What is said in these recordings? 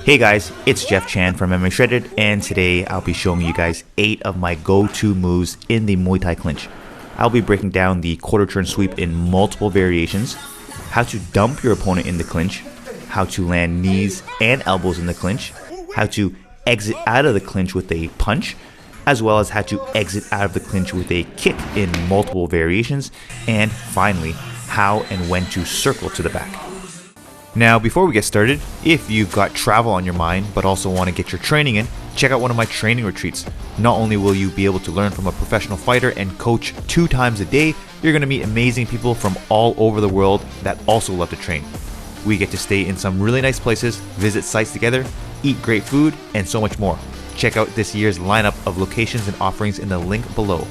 Hey guys, it's Jeff Chan from MMA Shredded, and today I'll be showing you guys 8 of my go-to moves in the Muay Thai clinch. I'll be breaking down the quarter turn sweep in multiple variations, how to dump your opponent in the clinch, how to land knees and elbows in the clinch, how to exit out of the clinch with a punch, as well as how to exit out of the clinch with a kick in multiple variations, and finally, how and when to circle to the back. Now, before we get started, if you've got travel on your mind but also want to get your training in, check out one of my training retreats. Not only will you be able to learn from a professional fighter and coach 2 times a day, you're going to meet amazing people from all over the world that also love to train. We get to stay in some really nice places, visit sites together, eat great food, and so much more. Check out this year's lineup of locations and offerings in the link below.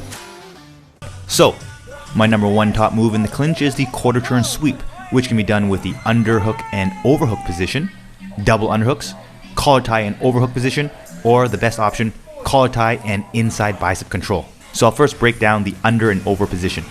So, my number 1 top move in the clinch is the quarter turn sweep, which can be done with the underhook and overhook position, double underhooks, collar tie and overhook position, or the best option, collar tie and inside bicep control. So I'll first break down the under and over position.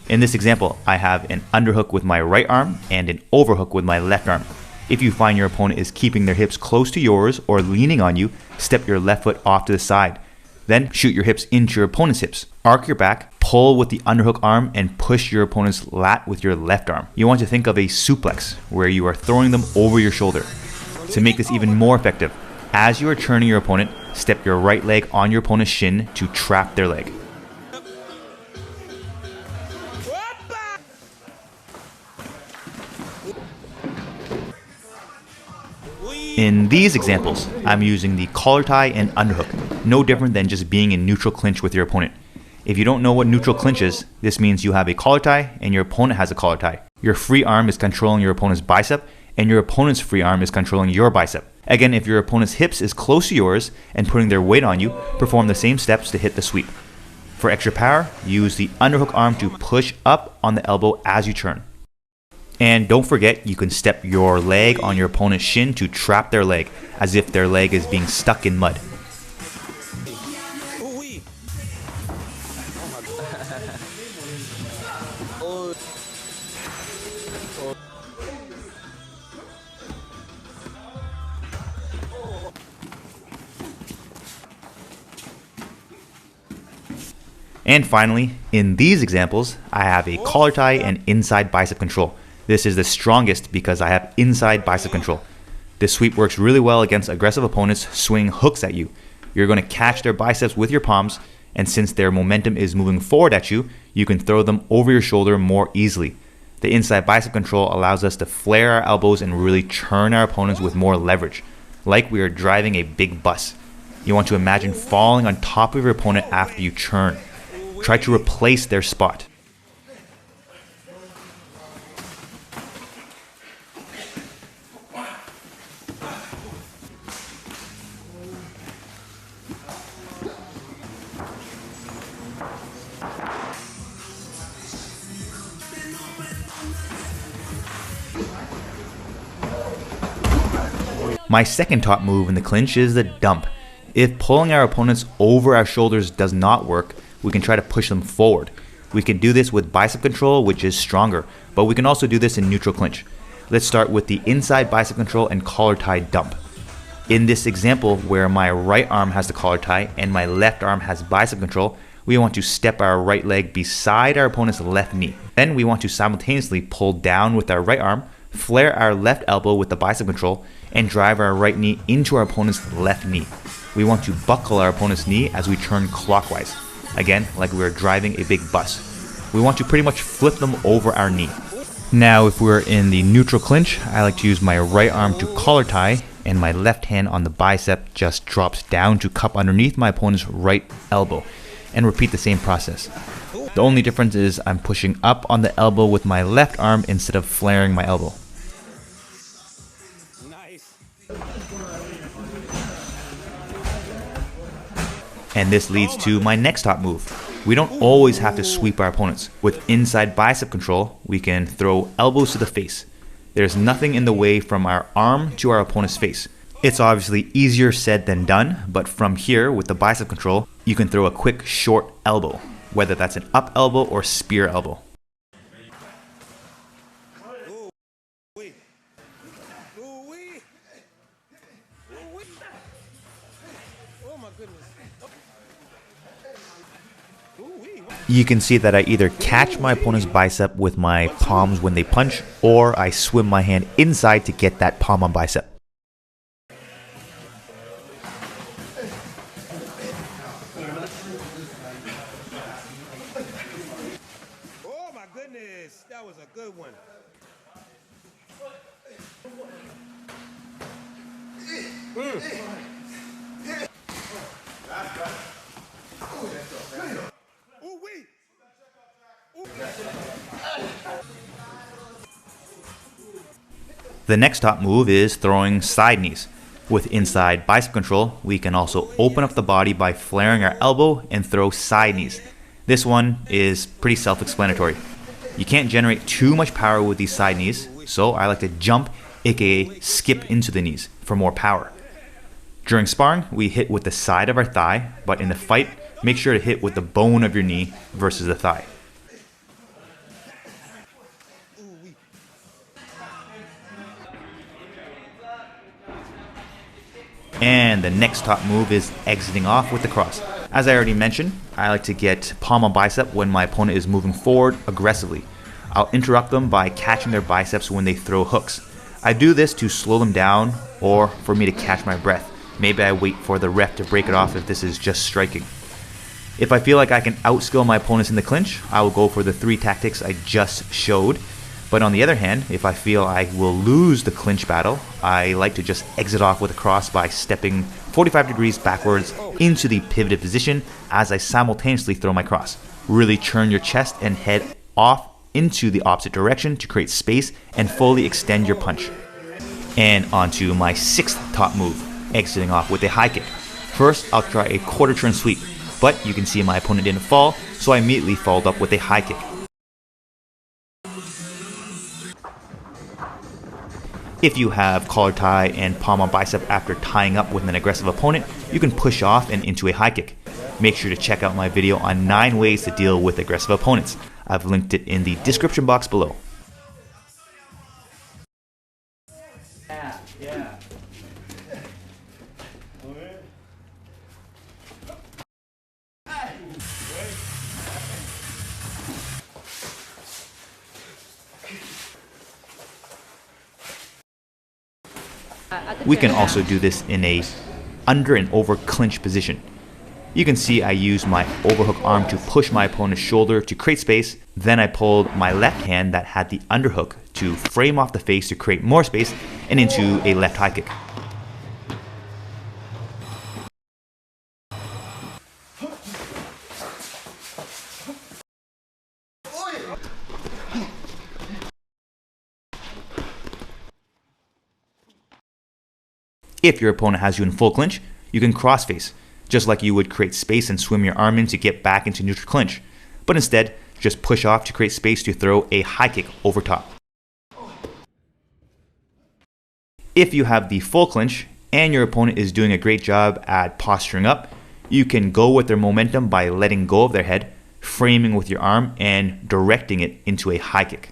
In this example, I have an underhook with my right arm and an overhook with my left arm. If you find your opponent is keeping their hips close to yours or leaning on you, step your left foot off to the side. Then shoot your hips into your opponent's hips. Arc your back, pull with the underhook arm, and push your opponent's lat with your left arm. You want to think of a suplex where you are throwing them over your shoulder. To make this even more effective, as you are turning your opponent, step your right leg on your opponent's shin to trap their leg. In these examples, I'm using the collar tie and underhook, no different than just being in neutral clinch with your opponent. If you don't know what neutral clinch is, this means you have a collar tie and your opponent has a collar tie. Your free arm is controlling your opponent's bicep and your opponent's free arm is controlling your bicep. Again, if your opponent's hips is close to yours and putting their weight on you, perform the same steps to hit the sweep. For extra power, use the underhook arm to push up on the elbow as you turn. And don't forget, you can step your leg on your opponent's shin to trap their leg, as if their leg is being stuck in mud. And finally, in these examples, I have a collar tie and inside bicep control. This is the strongest because I have inside bicep control. This sweep works really well against aggressive opponents swinging hooks at you. You're going to catch their biceps with your palms, and since their momentum is moving forward at you, you can throw them over your shoulder more easily. The inside bicep control allows us to flare our elbows and really turn our opponents with more leverage, like we are driving a big bus. You want to imagine falling on top of your opponent after you turn. Try to replace their spot. My second top move in the clinch is the dump. If pulling our opponents over our shoulders does not work, we can try to push them forward. We can do this with bicep control, which is stronger, but we can also do this in neutral clinch. Let's start with the inside bicep control and collar tie dump. In this example, where my right arm has the collar tie and my left arm has bicep control, we want to step our right leg beside our opponent's left knee. Then we want to simultaneously pull down with our right arm, flare our left elbow with the bicep control, and drive our right knee into our opponent's left knee. We want to buckle our opponent's knee as we turn clockwise. Again, like we are driving a big bus. We want to pretty much flip them over our knee. Now, if we're in the neutral clinch, I like to use my right arm to collar tie, and my left hand on the bicep just drops down to cup underneath my opponent's right elbow, and repeat the same process. The only difference is I'm pushing up on the elbow with my left arm instead of flaring my elbow. And this leads to my next top move. We don't always have to sweep our opponents. With inside bicep control, we can throw elbows to the face. There's nothing in the way from our arm to our opponent's face. It's obviously easier said than done, but from here, with the bicep control, you can throw a quick short elbow, whether that's an up elbow or spear elbow. You can see that I either catch my opponent's bicep with my palms when they punch, or I swim my hand inside to get that palm on bicep. Oh my goodness, that was a good one. The next top move is throwing side knees. With inside bicep control, we can also open up the body by flaring our elbow and throw side knees. This one is pretty self-explanatory. You can't generate too much power with these side knees, so I like to jump, aka skip into the knees for more power. During sparring, we hit with the side of our thigh, but in the fight, make sure to hit with the bone of your knee versus the thigh. And the next top move is exiting off with the cross. As I already mentioned, I like to get palm on bicep when my opponent is moving forward aggressively. I'll interrupt them by catching their biceps when they throw hooks. I do this to slow them down or for me to catch my breath. Maybe I wait for the ref to break it off if this is just striking. If I feel like I can outskill my opponents in the clinch, I will go for the 3 tactics I just showed. But on the other hand, if I feel I will lose the clinch battle, I like to just exit off with a cross by stepping 45 degrees backwards into the pivoted position as I simultaneously throw my cross. Really turn your chest and head off into the opposite direction to create space and fully extend your punch. And onto my 6th top move, exiting off with a high kick. First, I'll try a quarter turn sweep, but you can see my opponent didn't fall, so I immediately followed up with a high kick. If you have collar tie and palm on bicep after tying up with an aggressive opponent, you can push off and into a high kick. Make sure to check out my video on 9 ways to deal with aggressive opponents. I've linked it in the description box below. Yeah. We can also do this in a under and over clinch position. You can see I use my overhook arm to push my opponent's shoulder to create space. Then I pulled my left hand that had the underhook to frame off the face to create more space and into a left high kick. If your opponent has you in full clinch, you can cross face, just like you would create space and swim your arm in to get back into neutral clinch. But instead, just push off to create space to throw a high kick over top. If you have the full clinch and your opponent is doing a great job at posturing up, you can go with their momentum by letting go of their head, framing with your arm, and directing it into a high kick.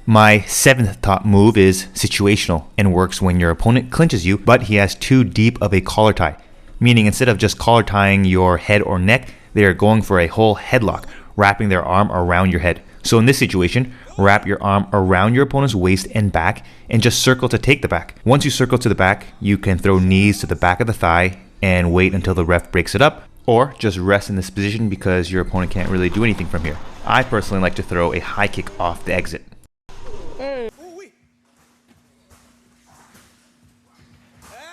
My 7th top move is situational and works when your opponent clinches you, but he has too deep of a collar tie. Meaning instead of just collar tying your head or neck, they are going for a whole headlock, wrapping their arm around your head. So in this situation, wrap your arm around your opponent's waist and back and just circle to take the back. Once you circle to the back, you can throw knees to the back of the thigh and wait until the ref breaks it up, or just rest in this position because your opponent can't really do anything from here. I personally like to throw a high kick off the exit.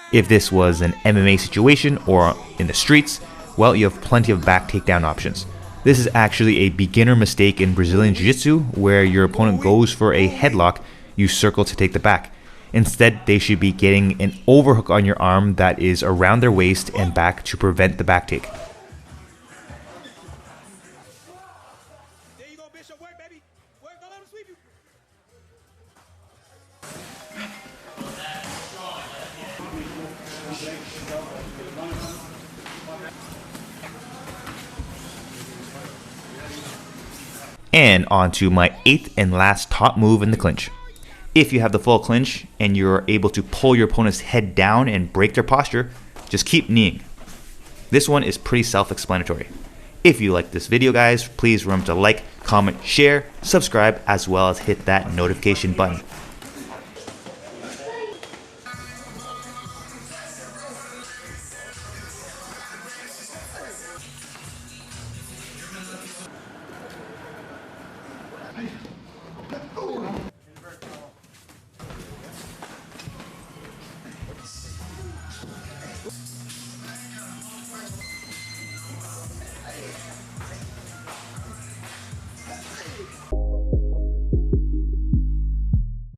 If this was an MMA situation or in the streets, well, you have plenty of back takedown options. This is actually a beginner mistake in Brazilian Jiu-Jitsu where your opponent goes for a headlock you circle to take the back. Instead, they should be getting an overhook on your arm that is around their waist and back to prevent the back take. There you go, Bishop. Work, baby. Work. Don't let him sweep you. And on to my 8th and last top move in the clinch. If you have the full clinch and you're able to pull your opponent's head down and break their posture, just keep kneeing. This one is pretty self-explanatory. If you like this video, guys, please remember to like, comment, share, subscribe, as well as hit that notification button.